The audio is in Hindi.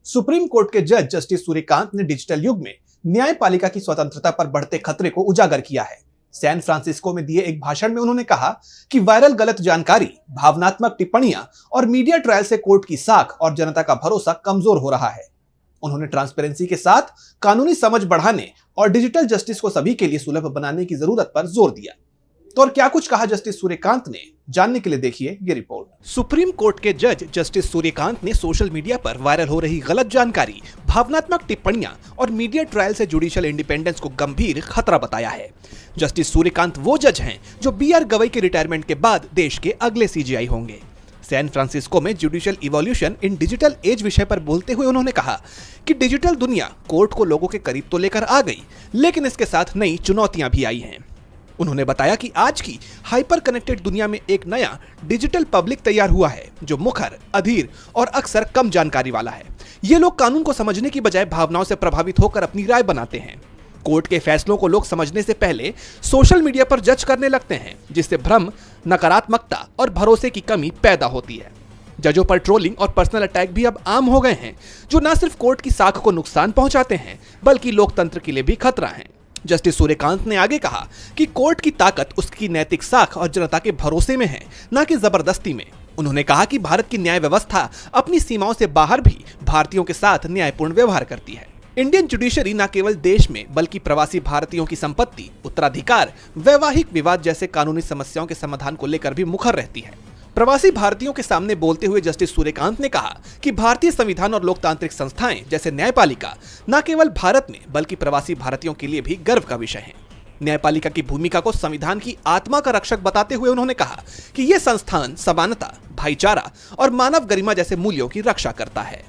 सुप्रीम कोर्ट के जज जस्टिस सूर्यकांत ने डिजिटल युग में न्यायपालिका की स्वतंत्रता पर बढ़ते खतरे को उजागर किया है। सैन फ्रांसिस्को में दिए एक भाषण में उन्होंने कहा कि वायरल गलत जानकारी, भावनात्मक टिप्पणियां और मीडिया ट्रायल से कोर्ट की साख और जनता का भरोसा कमजोर हो रहा है। उन्होंने ट्रांसपेरेंसी के साथ कानूनी समझ बढ़ाने और डिजिटल जस्टिस को सभी के लिए सुलभ बनाने की जरूरत पर जोर दिया। तो और क्या कुछ कहा जस्टिस सूर्यकांत ने, जानने के लिए देखिए ये रिपोर्ट। सुप्रीम कोर्ट के जज जस्टिस सूर्यकांत ने सोशल मीडिया पर वायरल हो रही गलत जानकारी, भावनात्मक टिप्पणियां और मीडिया ट्रायल से जुडिशियल इंडिपेंडेंस को गंभीर खतरा बताया है। जस्टिस सूर्यकांत वो जज हैं जो BR गवई के रिटायरमेंट के बाद देश के अगले CJI होंगे। सैन फ्रांसिस्को में judicial evolution in digital age विषय पर बोलते हुए उन्होंने कहा कि डिजिटल दुनिया कोर्ट को लोगों के करीब तो लेकर आ गई, लेकिन इसके साथ नई चुनौतियां भी आई हैं। उन्होंने बताया कि आज की हाइपर कनेक्टेड दुनिया में एक नया डिजिटल पब्लिक तैयार हुआ है जो मुखर, अधीर और अक्सर कम जानकारी वाला है। ये लोग कानून को समझने की बजाय भावनाओं से प्रभावित होकर अपनी राय बनाते हैं। कोर्ट के फैसलों को लोग समझने से पहले सोशल मीडिया पर जज करने लगते हैं, जिससे भ्रम, नकारात्मकता और भरोसे की कमी पैदा होती है। जजों पर ट्रोलिंग और पर्सनल अटैक भी अब आम हो गए हैं, जो न सिर्फ कोर्ट की साख को नुकसान पहुंचाते हैं बल्कि लोकतंत्र के लिए भी खतरा हैं। जस्टिस सूर्यकांत ने आगे कहा कि कोर्ट की ताकत उसकी नैतिक साख और जनता के भरोसे में है, न कि जबरदस्ती में। उन्होंने कहा कि भारत की न्याय व्यवस्था अपनी सीमाओं से बाहर भी भारतीयों के साथ न्यायपूर्ण व्यवहार करती है। इंडियन जुडिशरी न केवल देश में बल्कि प्रवासी भारतीयों की संपत्ति, उत्तराधिकार, वैवाहिक विवाद जैसे कानूनी समस्याओं के समाधान को लेकर भी मुखर रहती है। प्रवासी भारतीयों के सामने बोलते हुए जस्टिस सूर्यकांत ने कहा कि भारतीय संविधान और लोकतांत्रिक संस्थाएं जैसे न्यायपालिका न केवल भारत में बल्कि प्रवासी भारतीयों के लिए भी गर्व का विषय है। न्यायपालिका की भूमिका को संविधान की आत्मा का रक्षक बताते हुए उन्होंने कहा कि यह संस्थान समानता, भाईचारा और मानव गरिमा जैसे मूल्यों की रक्षा करता है।